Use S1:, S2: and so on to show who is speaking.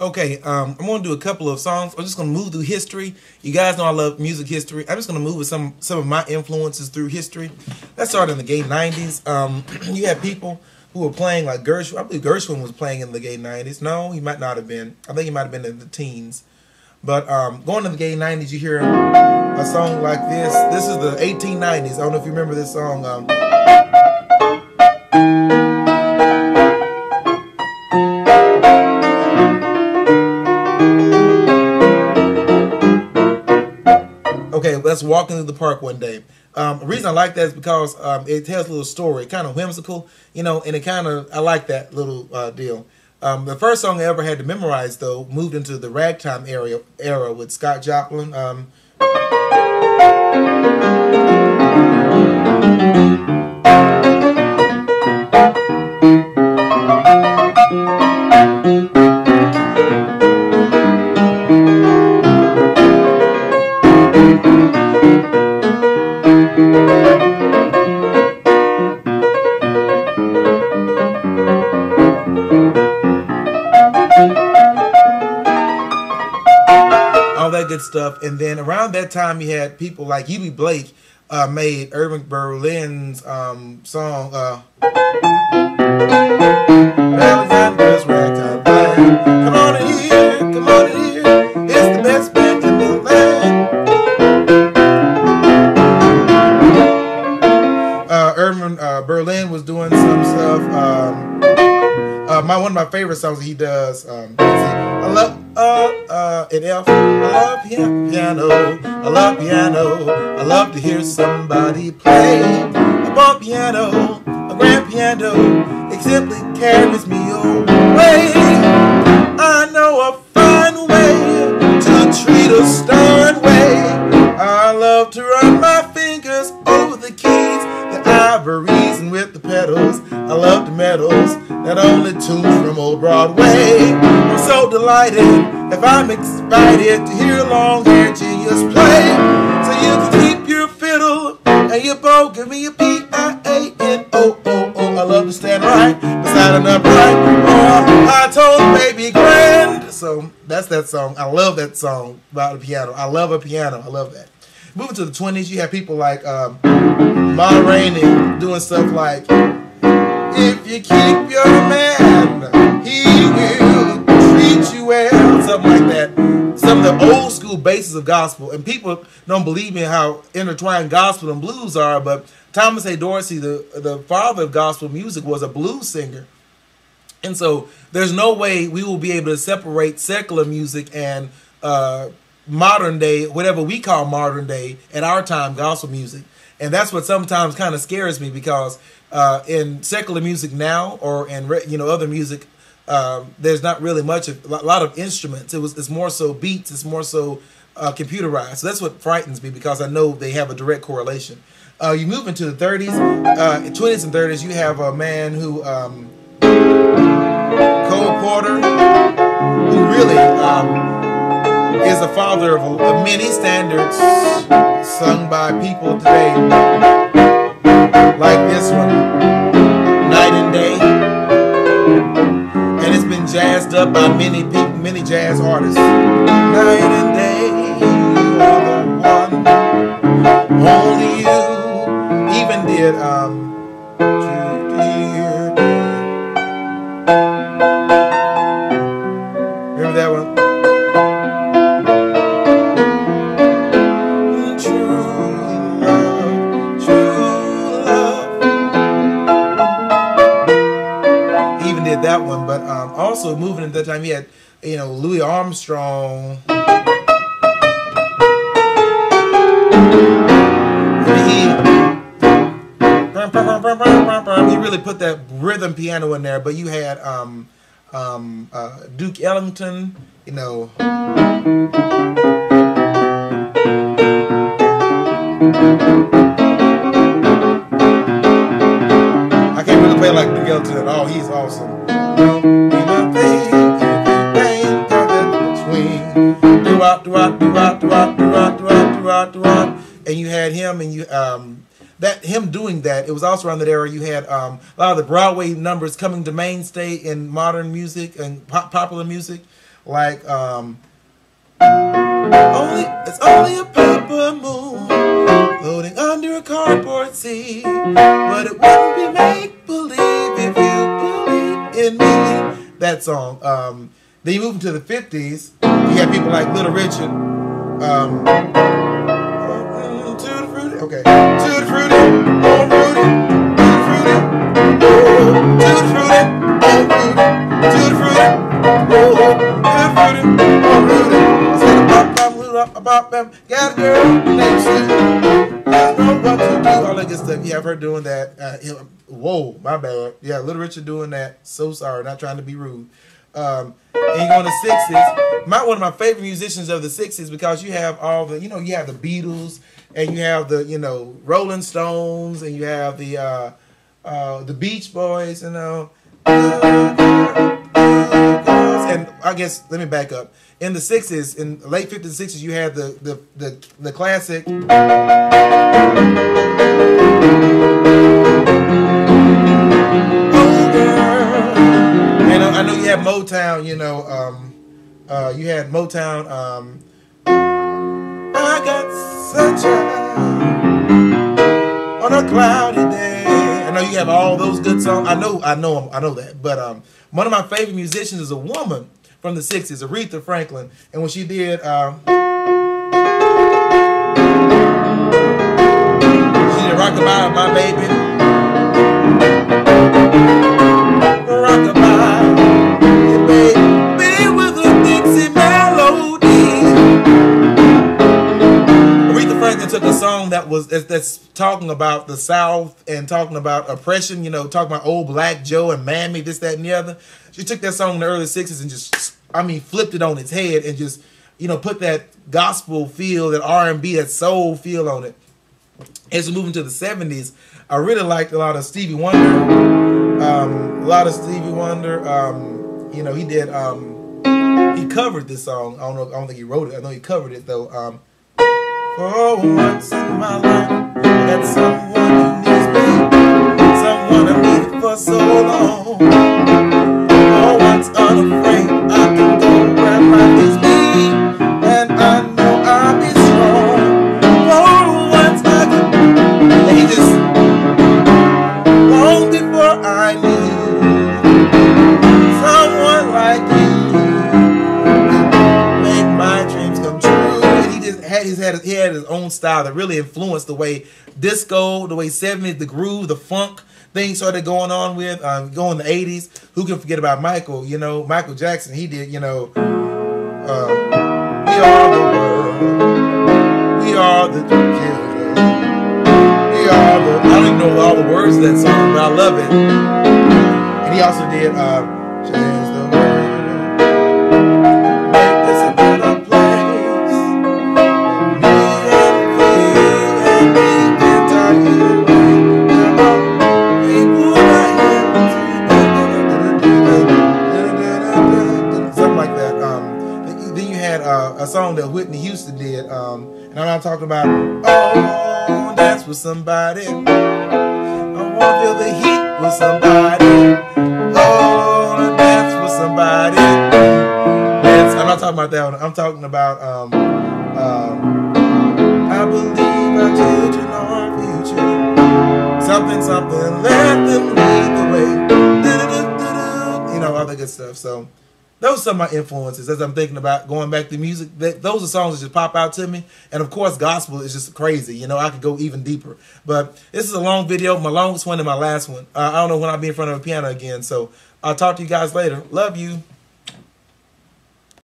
S1: Okay, I'm going to do a couple of songs. I'm just going to move through history. You guys know I love music history. I'm just going to move with some of my influences through history. Let's start in the gay 90s. You had people who were playing like Gershwin. I believe Gershwin was playing in the gay 90s. No, he might not have been. I think he might have been in the teens. But going to the gay 90s, you hear a song like this. This is the 1890's. I don't know if you remember this song. Okay, let's walk into the park one day. The reason I like that is because it tells a little story, kind of whimsical, you know, and I like that little deal. The first song I ever had to memorize, though, moved into the ragtime era with Scott Joplin. All that good stuff. And then around that time, you had people like U.B. Blake made Irving Berlin's song, Come on in here, come on in here, it's the best band in the land. Irving Berlin was doing some stuff. One of my favorite songs that he does, I love in F. I love piano. I love piano. I love to hear somebody play a piano, a grand piano. It simply carries me away. I know a fine way to treat a stern way. I love to run my fingers over the keys, the ivories, and with the pedals. I love the medals, not only tunes from old Broadway. I'm so delighted if I'm excited to hear long-haired genius play. So you can keep your fiddle and your bow, give me a P-I-A-N-O-O-O. I love to stand right beside an upright. Oh, I told baby grand. So that's that song. I love that song about the piano. I love a piano. I love that. Moving to the 20s, you have people like Ma Rainey doing stuff like, if you keep your man, he will treat you well. Something like that. Some of the old school bases of gospel. And people don't believe in how intertwined gospel and blues are, but Thomas A. Dorsey, the father of gospel music, was a blues singer. And so there's no way we will be able to separate secular music and modern day, whatever we call modern day, at our time, gospel music. And that's what sometimes kind of scares me, because in secular music now, or in other music, there's not really much of a lot of instruments. It's more so beats. It's more so computerized. So that's what frightens me, because I know they have a direct correlation. You move into the 30s, 20s and 30s. You have a man who Cole Porter, who really is the father of many standards sung by people today, like this one, Night and Day. And it's been jazzed up by many people, many jazz artists. Night and day, you are the one, only you. Even did remember that one? That one, but also moving at that time, he had, Louis Armstrong. He really put that rhythm piano in there. But you had Duke Ellington, I can't really play like Duke Ellington at all. He's awesome. And you had him, and him doing that. It was also around that era. You had a lot of the Broadway numbers coming to mainstay in modern music and popular music. like it's only a paper moon floating under a cardboard sea, but it wouldn't be make believe if you believe in me. That song. Then you move into the 50s. You have people like Little Richard. Tutti Frutti. Okay. Tutti Frutti. Oh, Fruity. Tutti Frutti. Oh, Tutti Frutti. Oh, Fruity. Tutti Frutti. Oh, Tutti Frutti. Oh, Fruity. Instead of pop, got a girl named Sue. Don't know what to do. All that good stuff. Yeah, I've heard doing that. Whoa, my bad. Yeah, Little Richard doing that. So sorry. Not trying to be rude. And you go in the 60s. One of my favorite musicians of the 60s, because you have all the, you have the Beatles, and you have the, Rolling Stones, and you have the Beach Boys, And I guess, let me back up. In the 60s, in the late 50s and 60s, you had the classic. I know you had Motown, you had Motown, I got sunshine on a cloudy day. I know you have all those good songs. I know that. But one of my favorite musicians is a woman from the 60s, Aretha Franklin. And when she did, she did Rockabye, My Baby. Rockabye, yeah, baby, with a Dixie melody. Aretha Franklin took a song that's talking about the South and talking about oppression, talking about old Black Joe and Mammy, this, that, and the other. She took that song in the early 60s and just, flipped it on its head and just, put that gospel feel, that R&B, that soul feel on it. As we move into the 70s, I really liked a lot of Stevie Wonder. He did, he covered this song. I don't think he wrote it. I know he covered it though. For once in my life, I got someone who needs me, someone I've needed for so long. For once unafraid, I can go where life is me, and I know I'll be strong. For once I can, and he just, long before I knew someone like you make my dreams come true. And he just had his own style that really influenced the way disco, the way 70s, the groove, the funk things started going on with, going the 80s. Who can forget about Michael? Michael Jackson, he did, we are the world, we are the children, we are the, I don't even know all the words of that song, but I love it. And he also did, change the world, make this a better place, me and me can talk you something like that. Then you had a song that Whitney Houston did, and I'm not talking about, oh, dance with somebody, I want to feel the heat with somebody, oh, dance with somebody. I'm not talking about that one. I'm talking about, I believe our children are our future. Something, let them lead the way. All that good stuff. So those are some of my influences as I'm thinking about going back to music. Those are songs that just pop out to me. And of course, gospel is just crazy. I could go even deeper. But this is a long video, my longest one and my last one. I don't know when I'll be in front of a piano again. So I'll talk to you guys later. Love you.